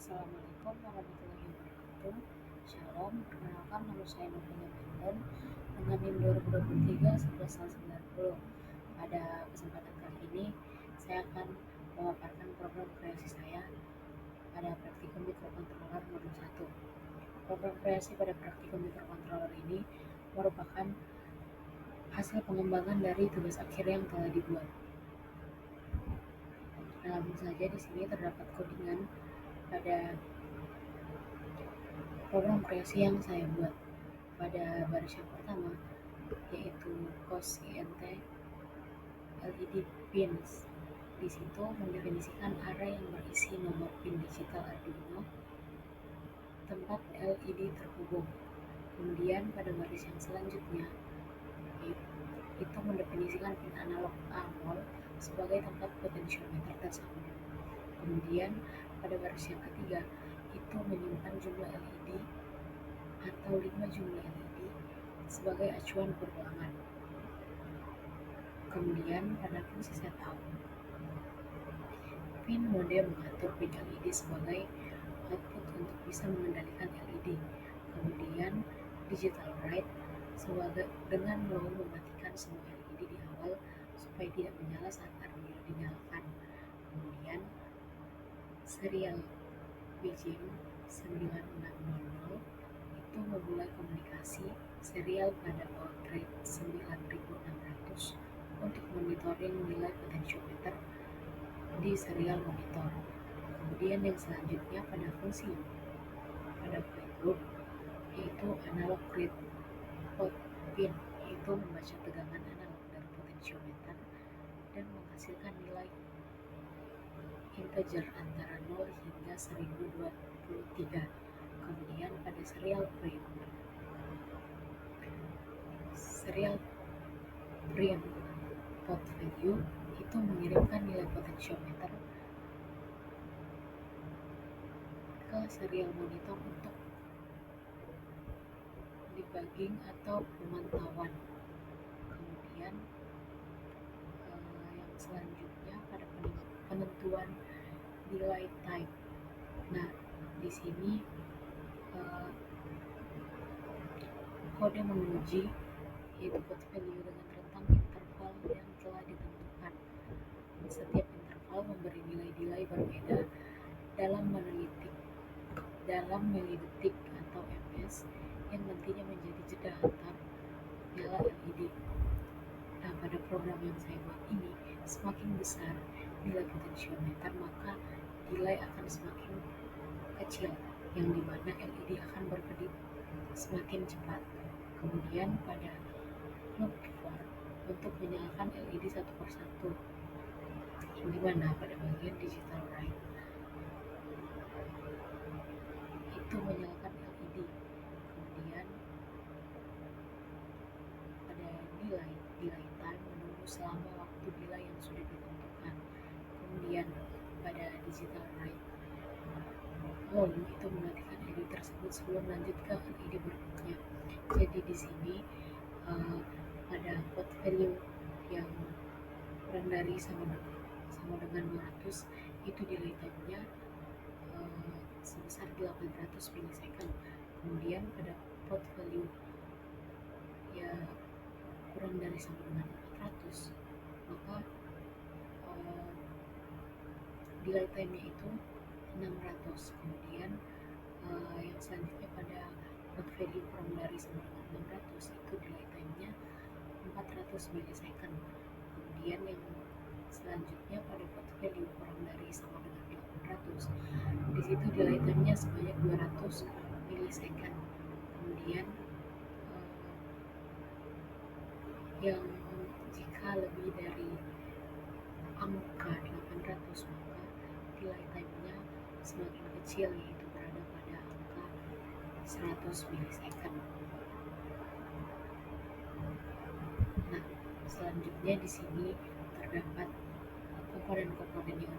Assalamualaikum warahmatullahi wabarakatuh. Shalom, perkenalkan nama saya Novia Brandon dengan NIM 2023 1190. Pada kesempatan kali ini, saya akan memaparkan program kreasi saya pada praktikum mikrokontroler modul 1. Program kreasi pada praktikum mikrokontroler ini merupakan hasil pengembangan dari tugas akhir yang telah dibuat. Langsung saja di sini terdapat codingan pada program kreasi yang saya buat. Pada baris yang pertama yaitu cos INT LED pins. Di situ mendefinisikan array yang berisi nomor pin digital Arduino tempat LED terhubung. Kemudian pada baris yang selanjutnya itu mendefinisikan pin analog A0 sebagai tempat potentiometer tersambung. Kemudian pada baris yang ketiga itu menyimpan jumlah LED atau 5 jumlah LED sebagai acuan berulangan. Kemudian pada fungsi setup, pin mode mengatur pin LED sebagai output untuk bisa mengendalikan LED. Kemudian digital write sebagai dengan mau mematikan semua LED di awal supaya tidak menyala saat Arduino dinyalakan. Kemudian serial BGM 9600 itu memulai komunikasi serial pada baud rate 9600 untuk monitoring nilai potentiometer di serial monitor. Kemudian yang selanjutnya pada fungsi pada playload yaitu analog read out pin, yaitu membaca tegangan analog dari potentiometer dan menghasilkan nilai integer antara 0 hingga 1023. Kemudian pada serial print pot value itu mengirimkan nilai potentiometer ke serial monitor untuk debugging atau pemantauan. Kemudian yang selanjutnya pada penentuan delay time. Nah, di sini kode menguji yaitu pot value dengan rentang interval yang telah ditentukan. Setiap interval memberi nilai delay berbeda dalam milidetik atau ms yang nantinya menjadi jeda antar nyala LED. Nah, pada program yang saya buat ini, semakin besar nilai potentiometer maka delay akan semakin kecil, yang dimana LED akan berkedip semakin cepat. Kemudian pada loop for untuk menyalakan LED satu persatu, dimana pada bagian digital write itu menyalakan LED. Kemudian pada delay time menunggu selama waktu delay yang sudah ditentukan. Kemudian pada digital write lalu itu mematikan LED tersebut sebelum lanjut ke LED berikutnya. Jadi di sini pada pot value yang kurang dari sama dengan 200 itu delay time-nya sebesar 800 milisecond. Kemudian pada pot value ya kurang dari sama dengan 400 maka delay time-nya itu 600. Kemudian yang selanjutnya pada pot value kurang dari sama dengan 600 itu delay time-nya 400 milisecond. Kemudian yang selanjutnya pada pot value kurang dari sama dengan 800 di situ delay time-nya sebanyak 200 milisecond. Kemudian yang jika lebih dari angka 800 maka delay time-nya semakin kecil, yaitu berada pada angka 100 milisecond. Nah, selanjutnya di sini terdapat komponen-komponen yang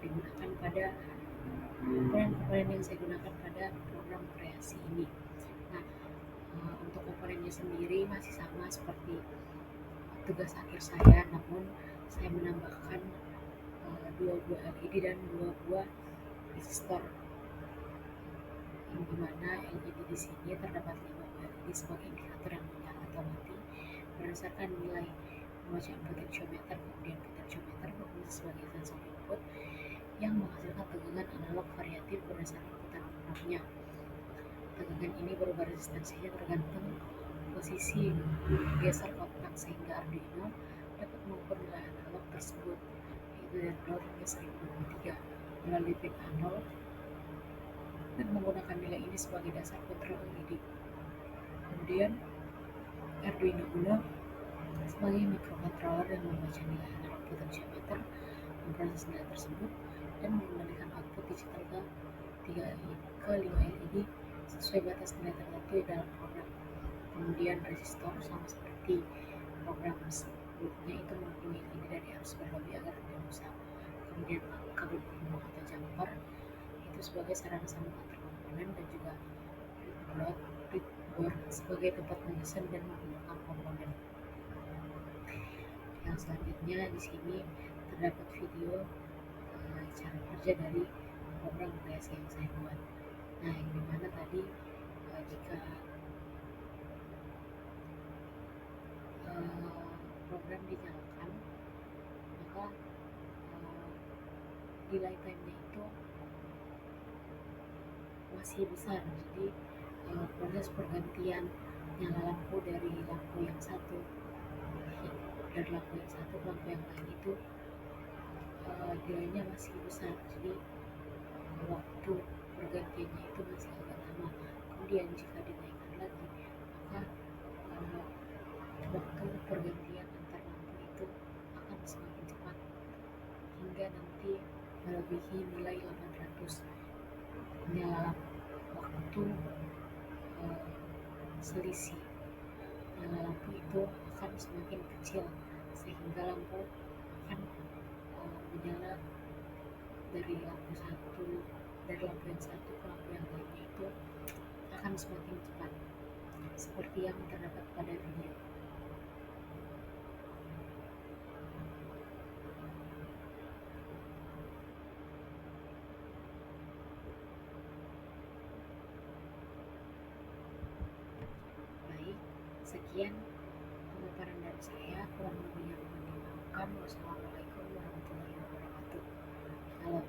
saya gunakan pada program kreasi ini. Nah, untuk komponennya sendiri masih sama seperti tugas akhir saya, namun saya menambahkan 2 buah LED dan 2 buah resistor. di mana LED di sini terdapat 5 LED sebagai indikator yang menyala atau mati berdasarkan nilai pembacaan potensiometer. Kemudian potensiometer berfungsi sebagai sensor input yang menghasilkan tegangan analog variatif berdasarkan putaran probe-nya. Tegangan ini berubah resistansinya tergantung posisi geser kontak, sehingga Arduino dapat mengukur nilai analog tersebut, yaitu dari 0 hingga 1023 melalui pin A0 dan menggunakan nilai ini sebagai dasar kontrol LED. Kemudian Arduino Uno sebagai microcontroller yang membaca nilai analog potentiometer, memproses nilai tersebut, dan mengendalikan output digital ke 5 LED sesuai batas nilai tertentu dalam program. Kemudian resistor sama seperti program sebelumnya itu melindungi LED dari arus berlebih agar tidak rusak. Kemudian kabel penghubung atau jumper itu sebagai sarana sambungan antar komponen, dan juga breadboard sebagai tempat menyusun dan menghubungkan komponen. Yang selanjutnya di sini terdapat video cara kerja dari program kreasi yang saya buat. Nah, yang dimana tadi jika program dinyalakan, maka delay time-nya itu masih besar. Jadi proses pergantian nyala lampu dari lampu yang satu ke lampu yang lain itu delaynya masih besar. Jadi waktu pergantiannya itu masih agak lama. Kemudian jika dinaikkan lagi, maka waktu pergantian antar lampu itu akan semakin cepat hingga nanti melebihi nilai 800. Nyala waktu selisih nyala lampu itu akan semakin kecil, sehingga lampu akan menyala dari lampu yang satu ke lampu yang lainnya itu akan semakin cepat, seperti yang terdapat pada video. Baik, sekian pemaparan dari saya. Kurang lebihnya mohon dimaafkan. Wassalamualaikum warahmatullahi wabarakatuh. Halo.